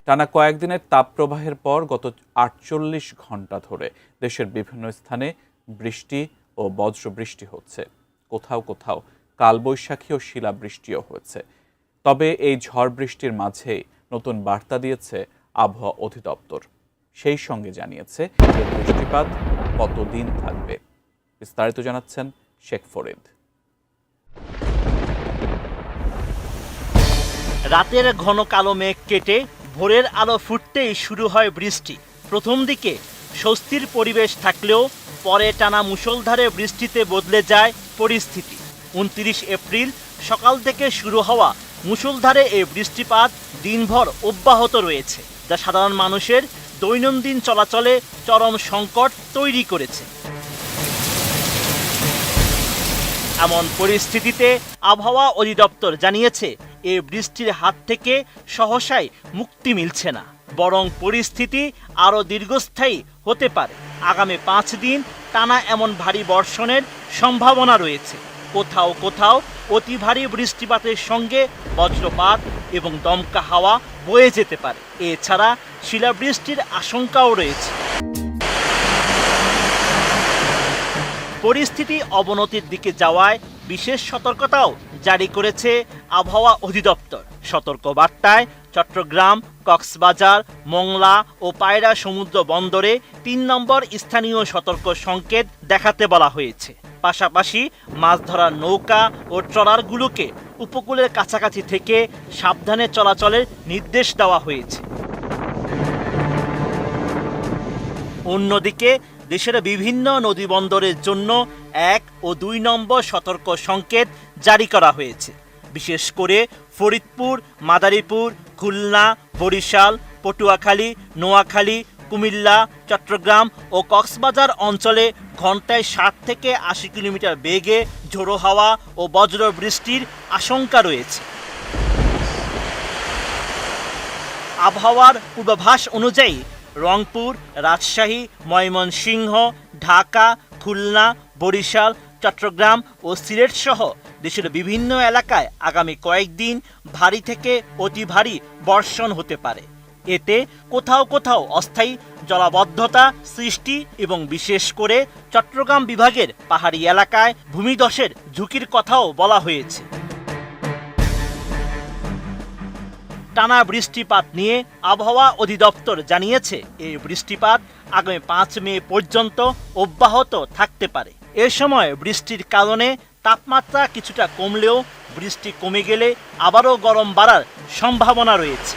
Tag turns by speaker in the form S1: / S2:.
S1: টানা কয়েকদিনের তাপপ্রবাহের পর গত ৪৮ ঘণ্টা ধরে দেশের বিভিন্ন স্থানে বৃষ্টি ও বজ্রবৃষ্টি হচ্ছে। কোথাও কোথাও কালবৈশাখী ও শিলাবৃষ্টিও হয়েছে। তবে এই ঝড় বৃষ্টির মাঝেই নতুন বার্তা দিয়েছে আবহাওয়া অধিদপ্তর। সেই সঙ্গে জানিয়েছে যে বৃষ্টিপাত কতদিন থাকবে। বিস্তারিত জানাচ্ছেন শেখ ফরিদ।
S2: রাতের ঘন কালো মেঘ কেটে ভোরের আলো ফুটতেই শুরু হয় বৃষ্টি। প্রথম দিকে স্বস্তির পরিবেশ থাকলেও পরে টানা মুষলধারে বৃষ্টিতে বদলে যায় পরিস্থিতি। ২৯ এপ্রিল সকাল থেকে শুরু হওয়া মুষলধারে এই বৃষ্টিপাত দিনভর অব্যাহত রয়েছে, যা সাধারণ মানুষের দৈনন্দিন চলাচলে চরম সংকট তৈরি করেছে। এমন পরিস্থিতিতে আবহাওয়া অধিদপ্তর জানিয়েছে এই বৃষ্টির হাত থেকে সহসাই মুক্তি মিলছে না, বরং পরিস্থিতি আরও দীর্ঘস্থায়ী হতে পারে। আগামী ৫ দিন টানা এমন ভারী বর্ষণের সম্ভাবনা রয়েছে। কোথাও কোথাও অতি ভারী বৃষ্টিপাতের সঙ্গে বজ্রপাত এবং দমকা হাওয়া বয়ে যেতে পারে। এছাড়া শিলাবৃষ্টির আশঙ্কাও রয়েছে। পরিস্থিতি অবনতির দিকে যাওয়ায় বিশেষ সতর্কতাও জারি করেছে আবহাওয়া অধিদপ্তর। সতর্ক বার্তায় চট্টগ্রাম, কক্সবাজার, মোংলা ও পায়রা সমুদ্র বন্দরে ৩ নম্বর স্থানীয় সতর্ক সংকেত দেখাতে বলা হয়েছে। পাশাপাশি মাছ ধরার নৌকা ও ট্রলারগুলোকে উপকূলের কাছাকাছি থেকে সাবধানে চলাচলের নির্দেশ দেওয়া হয়েছে। অন্যদিকে দেশের বিভিন্ন নদী বন্দরের জন্য ১ ও ২ নম্বর সতর্ক সংকেত জারি করা হয়েছে। বিশেষ করে ফরিদপুর, মাদারীপুর, খুলনা, বরিশাল, পটুয়াখালী, নোয়াখালী, কুমিল্লা, চট্টগ্রাম ও কক্সবাজার অঞ্চলে ঘন্টায় ৬০ থেকে ৮০ কিলোমিটার বেগে ঝোড়ো হাওয়া ও বজ্র বৃষ্টির আশঙ্কা রয়েছে। আবহাওয়ার পূর্বাভাস অনুযায়ী রংপুর, রাজশাহী, ময়মনসিংহ, ঢাকা, খুলনা, বরিশাল, চট্টগ্রাম ও সিলেট সহ দেশের বিভিন্ন এলাকায় আগামী কয়েকদিন ভারী থেকে অতি ভারী বর্ষণ হতে পারে। এতে কোথাও কোথাও অস্থায়ী জলাবদ্ধতা সৃষ্টি এবং বিশেষ করে চট্টগ্রাম বিভাগের পাহাড়ি এলাকায় ভূমিধসের ঝুঁকির কথাও বলা হয়েছে। টানা বৃষ্টিপাত নিয়ে আবহাওয়া অধিদপ্তর জানিয়েছে এই বৃষ্টিপাত আগামী ৫ মে পর্যন্ত অব্যাহত থাকতে পারে। এ সময় বৃষ্টির কারণে তাপমাত্রা কিছুটা কমলেও বৃষ্টি কমে গেলে আবারও গরম বাড়ার সম্ভাবনা রয়েছে।